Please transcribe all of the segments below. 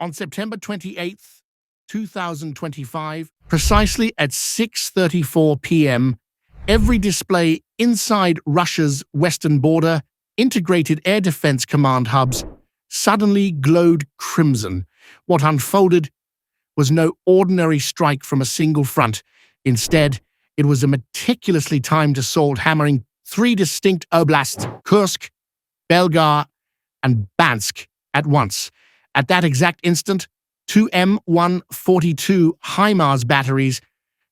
On September 28th, 2025, precisely at 6:34 p.m., every display inside Russia's western border integrated air defense command hubs suddenly glowed crimson. What unfolded was no ordinary strike from a single front. Instead, it was a meticulously timed assault hammering three distinct oblasts, Kursk, Belgar, and Bansk, at once. At that exact instant, two M142 HIMARS batteries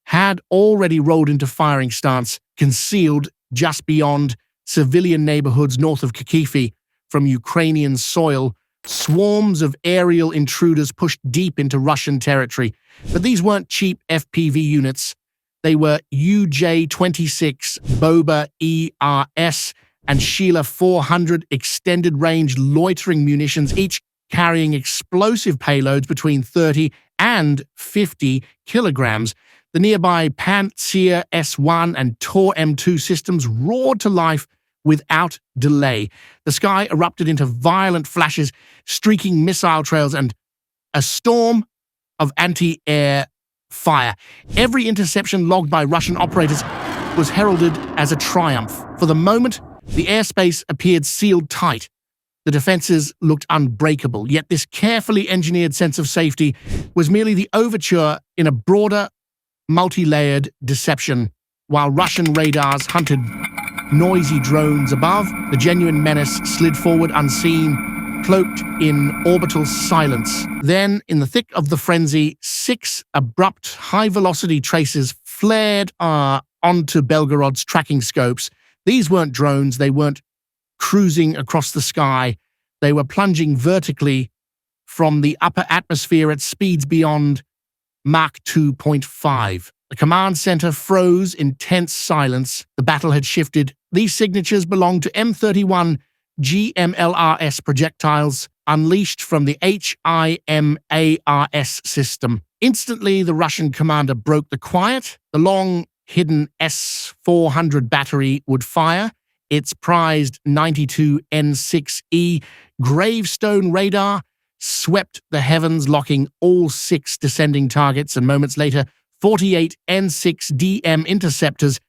had already rolled into firing stance, concealed just beyond civilian neighborhoods north of Kharkiv. From Ukrainian soil, swarms of aerial intruders pushed deep into Russian territory. But these weren't cheap FPV units. They were UJ-26 Boba ERS and Sheila 400 extended-range loitering munitions, each carrying explosive payloads between 30 and 50 kilograms. The nearby Pantsir S-1 and Tor M2 systems roared to life without delay. The sky erupted into violent flashes, streaking missile trails, and a storm of anti-air fire. Every interception logged by Russian operators was heralded as a triumph. For the moment, the airspace appeared sealed tight. The defenses looked unbreakable, yet this carefully engineered sense of safety was merely the overture in a broader, multi-layered deception. While Russian radars hunted noisy drones above, the genuine menace slid forward unseen, cloaked in orbital silence. Then, in the thick of the frenzy, 6 abrupt, high-velocity traces flared onto Belgorod's tracking scopes. These weren't drones, they weren't cruising across the sky. They were plunging vertically from the upper atmosphere at speeds beyond Mach 2.5. The command center froze in tense silence. The battle had shifted. These signatures belonged to M31 GMLRS projectiles unleashed from the HIMARS system. Instantly, the Russian commander broke the quiet. The long-hidden S-400 battery would fire. Its prized 92N6E gravestone radar swept the heavens, locking all 6 descending targets, and moments later, 48 N6DM interceptors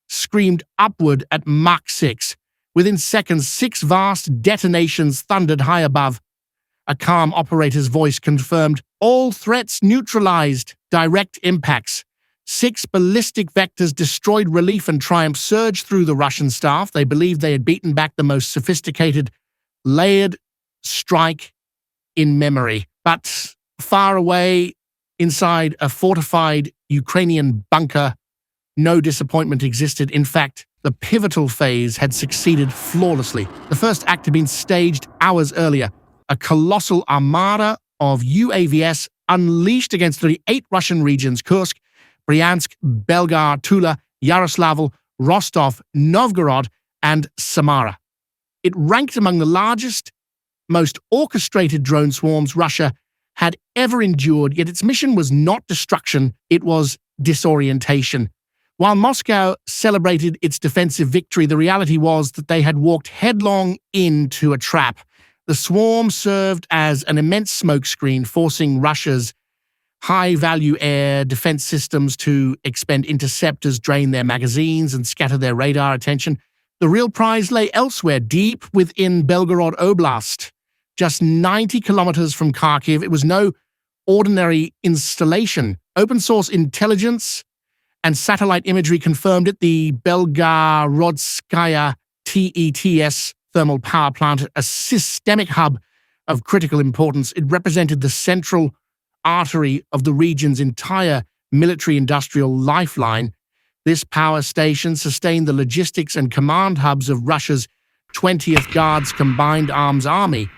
screamed upward at Mach 6. Within seconds, 6 vast detonations thundered high above. A calm operator's voice confirmed, all threats neutralized. Direct impacts. 6 ballistic vectors destroyed. Relief and triumph surged through the Russian staff. They believed they had beaten back the most sophisticated, layered strike in memory. But far away, inside a fortified Ukrainian bunker, no disappointment existed. In fact, the pivotal phase had succeeded flawlessly. The first act had been staged hours earlier. A colossal armada of UAVs unleashed against the 8 Russian regions: Kursk, Bryansk, Belgar, Tula, Yaroslavl, Rostov, Novgorod, and Samara. It ranked among the largest, most orchestrated drone swarms Russia had ever endured, yet its mission was not destruction, it was disorientation. While Moscow celebrated its defensive victory, the reality was that they had walked headlong into a trap. The swarm served as an immense smokescreen, forcing Russia's high-value air defense systems to expend interceptors, drain their magazines, and scatter their radar attention. The real prize lay elsewhere, deep within Belgorod Oblast. Just 90 kilometers from Kharkiv, it was no ordinary installation. Open-source intelligence and satellite imagery confirmed it. The Belgorodskaya TETS thermal power plant, a systemic hub of critical importance. It represented the central artery of the region's entire military-industrial lifeline. This power station sustained the logistics and command hubs of Russia's 20th Guards Combined Arms Army,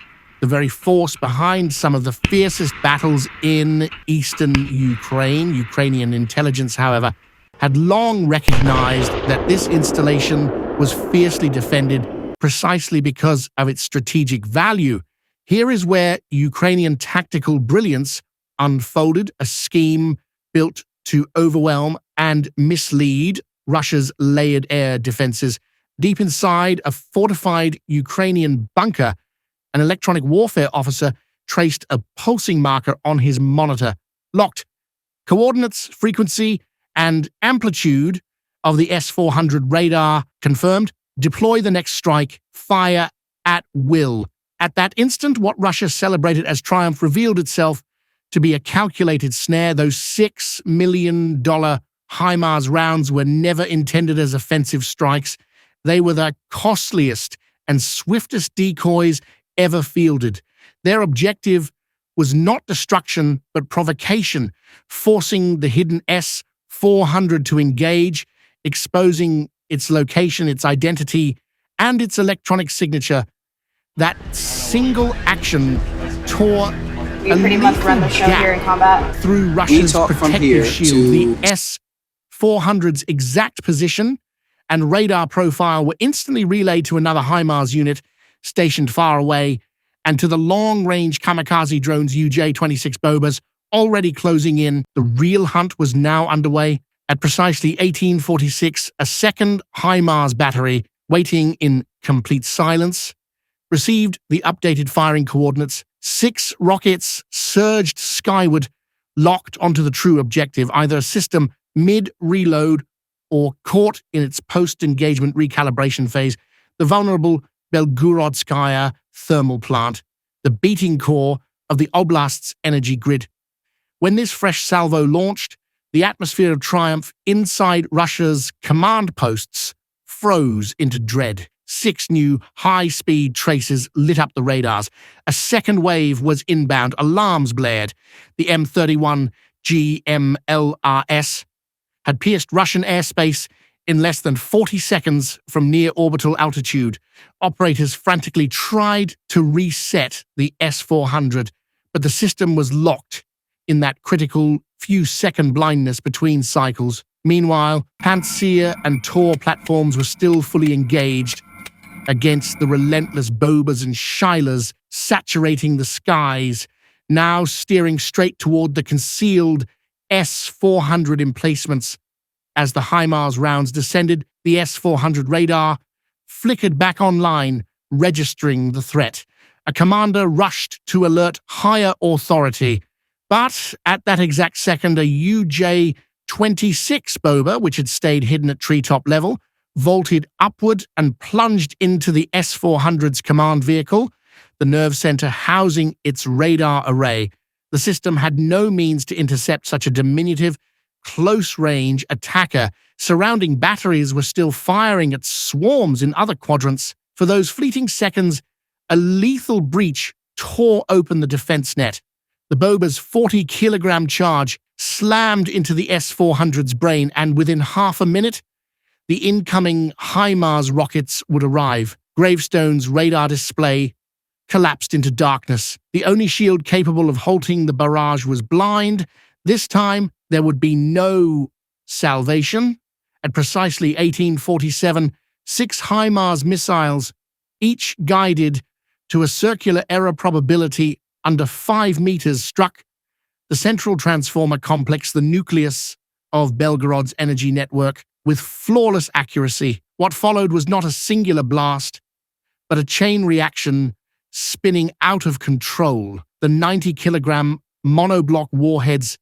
the very force behind some of the fiercest battles in eastern Ukraine. Ukrainian intelligence, however, had long recognized that this installation was fiercely defended precisely because of its strategic value. Here is where Ukrainian tactical brilliance unfolded, a scheme built to overwhelm and mislead Russia's layered air defenses. Deep inside a fortified Ukrainian bunker, an electronic warfare officer traced a pulsing marker on his monitor. Locked. Coordinates, frequency, and amplitude of the S-400 radar confirmed. Deploy the next strike. Fire at will. At that instant, what Russia celebrated as triumph revealed itself to be a calculated snare. Those $6 million HIMARS rounds were never intended as offensive strikes. They were the costliest and swiftest decoys ever fielded. Their objective was not destruction, but provocation, forcing the hidden S-400 to engage, exposing its location, its identity, and its electronic signature. That single action tore We pretty much run the show here in combat. Through Russia's protective shield. The S-400's exact position and radar profile were instantly relayed to another HIMARS unit stationed far away, and to the long-range kamikaze drones UJ-26 Bobas already closing in. The real hunt was now underway. At precisely 1846, a second HIMARS battery, waiting in complete silence, received the updated firing coordinates. 6 rockets surged skyward, locked onto the true objective, either a system mid-reload or caught in its post-engagement recalibration phase, the vulnerable Belgorodskaya thermal plant, the beating core of the oblast's energy grid. When this fresh salvo launched, the atmosphere of triumph inside Russia's command posts froze into dread. 6 new high-speed traces lit up the radars. A second wave was inbound. Alarms blared. The M31 GMLRS had pierced Russian airspace in less than 40 seconds from near-orbital altitude. Operators frantically tried to reset the S-400, but the system was locked in that critical few-second blindness between cycles. Meanwhile, Pantsir and Tor platforms were still fully engaged against the relentless Bobas and Shilas saturating the skies, now steering straight toward the concealed S-400 emplacements. As the HIMARS rounds descended, the S-400 radar flickered back online, registering the threat. A commander rushed to alert higher authority, but at that exact second, a UJ-26 Boba, which had stayed hidden at treetop level, vaulted upward and plunged into the S-400's command vehicle, the nerve center housing its radar array. The system had no means to intercept such a diminutive, close-range attacker. Surrounding batteries were still firing at swarms in other quadrants. For those fleeting seconds, a lethal breach tore open the defense net. The Boba's 40-kilogram charge slammed into the S-400's brain, and within half a minute, the incoming HIMARS rockets would arrive. Gravestone's radar display collapsed into darkness. The only shield capable of halting the barrage was blind. This time, there would be no salvation. At precisely 1847, 6 HIMARS missiles, each guided to a circular error probability under 5 meters, struck the central transformer complex, the nucleus of Belgorod's energy network, with flawless accuracy. What followed was not a singular blast, but a chain reaction spinning out of control. The 90-kilogram monoblock warheads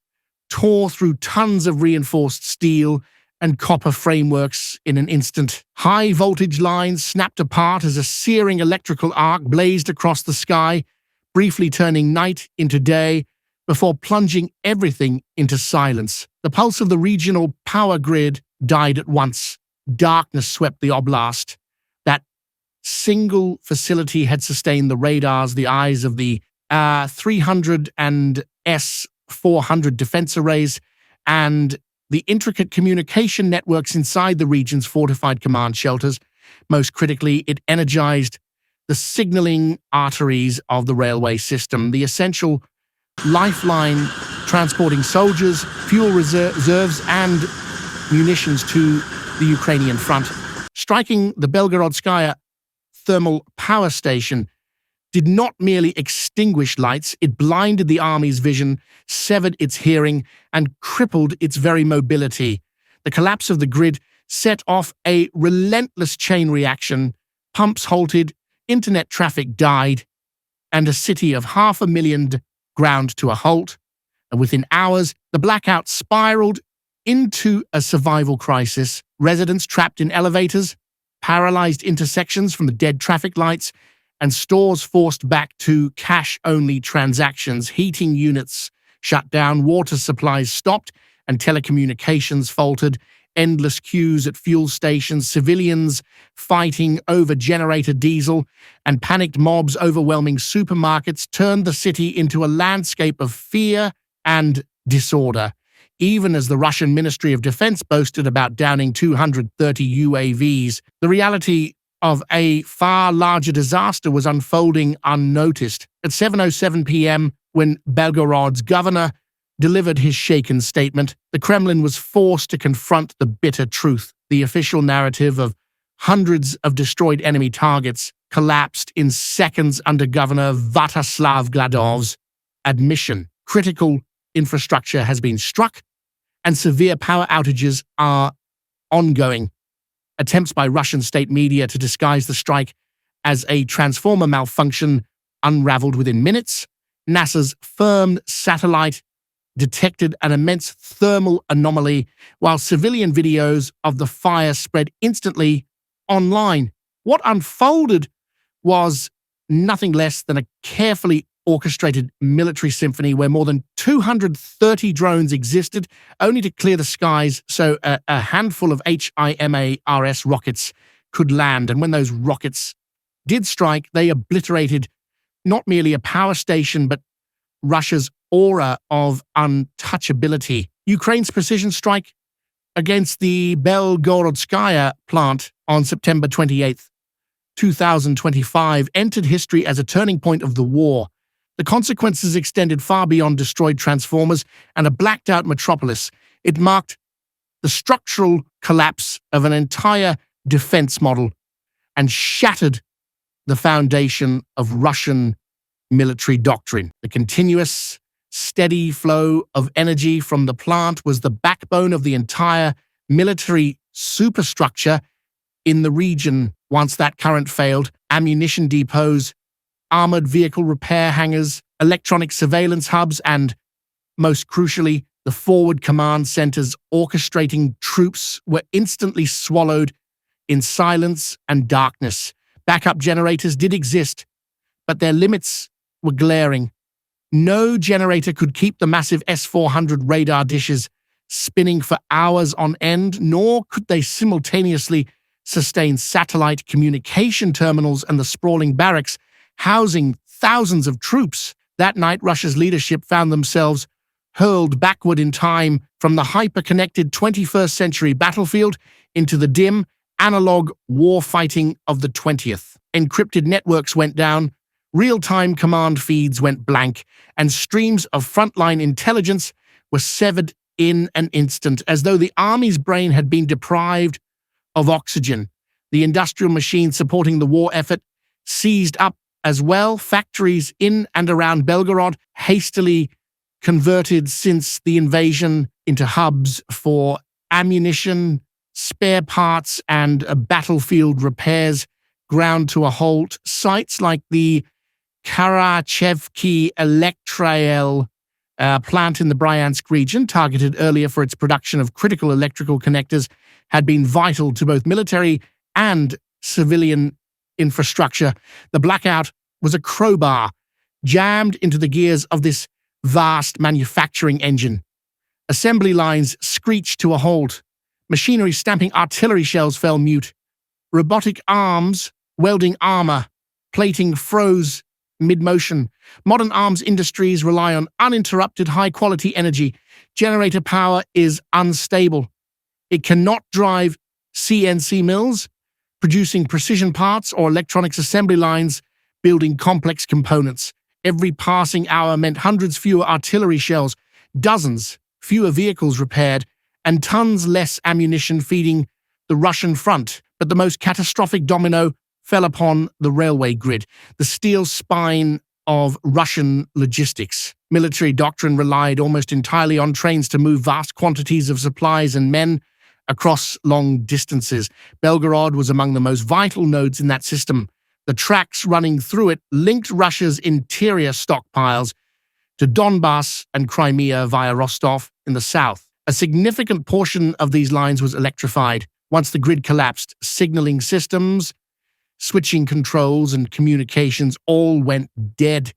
tore through tons of reinforced steel and copper frameworks in an instant. High-voltage lines snapped apart as a searing electrical arc blazed across the sky, briefly turning night into day before plunging everything into silence. The pulse of the regional power grid died at once. Darkness swept the oblast. That single facility had sustained the radars, the eyes of the 300 and S-400 defense arrays, and the intricate communication networks inside the region's fortified command shelters. Most critically, it energized the signaling arteries of the railway system, the essential lifeline transporting soldiers, fuel reserves, and munitions to the Ukrainian front. Striking the Belgorodskaya thermal power station did not merely extinguish lights, it blinded the army's vision, severed its hearing, and crippled its very mobility. The collapse of the grid set off a relentless chain reaction. Pumps halted, internet traffic died, and a city of 500,000 ground to a halt. And within hours, the blackout spiraled into a survival crisis. Residents trapped in elevators, paralyzed intersections from the dead traffic lights, and stores forced back to cash-only transactions. Heating units shut down, water supplies stopped, and telecommunications faltered. Endless queues at fuel stations, civilians fighting over generator diesel, and panicked mobs overwhelming supermarkets turned the city into a landscape of fear and disorder. Even as the Russian Ministry of Defense boasted about downing 230 UAVs, the reality of a far larger disaster was unfolding unnoticed. At 7:07 p.m., when Belgorod's governor delivered his shaken statement, the Kremlin was forced to confront the bitter truth. The official narrative of hundreds of destroyed enemy targets collapsed in seconds under Governor Svatoslav Gladov's admission. Critical infrastructure has been struck, and severe power outages are ongoing. Attempts by Russian state media to disguise the strike as a transformer malfunction unraveled within minutes. NASA's firm satellite detected an immense thermal anomaly, while civilian videos of the fire spread instantly online. What unfolded was nothing less than a carefully orchestrated military symphony where more than 230 drones existed, only to clear the skies so a handful of HIMARS rockets could land. And when those rockets did strike, they obliterated not merely a power station, but Russia's aura of untouchability. Ukraine's precision strike against the Belgorodskaya plant on September 28th, 2025, entered history as a turning point of the war. The consequences extended far beyond destroyed transformers and a blacked-out metropolis. It marked the structural collapse of an entire defense model and shattered the foundation of Russian military doctrine. The continuous, steady flow of energy from the plant was the backbone of the entire military superstructure in the region. Once that current failed, ammunition depots, armored vehicle repair hangars, electronic surveillance hubs, and, most crucially, the forward command centers orchestrating troops were instantly swallowed in silence and darkness. Backup generators did exist, but their limits were glaring. No generator could keep the massive S-400 radar dishes spinning for hours on end, nor could they simultaneously sustain satellite communication terminals and the sprawling barracks housing thousands of troops. That night, Russia's leadership found themselves hurled backward in time from the hyper-connected 21st century battlefield into the dim, analog war-fighting of the 20th. Encrypted networks went down, real-time command feeds went blank, and streams of frontline intelligence were severed in an instant, as though the army's brain had been deprived of oxygen. The industrial machine supporting the war effort seized up as well. Factories in and around Belgorod, hastily converted since the invasion into hubs for ammunition, spare parts, and battlefield repairs, ground to a halt. Sites like the Karachevki Elektrael plant in the Bryansk region, targeted earlier for its production of critical electrical connectors, had been vital to both military and civilian infrastructure. The blackout was a crowbar jammed into the gears of this vast manufacturing engine. Assembly lines screeched to a halt. Machinery stamping artillery shells fell mute. Robotic arms welding armor, plating froze mid-motion. Modern arms industries rely on uninterrupted high-quality energy. Generator power is unstable. It cannot drive CNC mills, producing precision parts, or electronics assembly lines, building complex components. Every passing hour meant hundreds fewer artillery shells, dozens fewer vehicles repaired, and tons less ammunition feeding the Russian front. But the most catastrophic domino fell upon the railway grid, the steel spine of Russian logistics. Military doctrine relied almost entirely on trains to move vast quantities of supplies and men across long distances. Belgorod was among the most vital nodes in that system. The tracks running through it linked Russia's interior stockpiles to Donbass and Crimea via Rostov in the south. A significant portion of these lines was electrified. Once the grid collapsed, signaling systems, switching controls, and communications all went dead.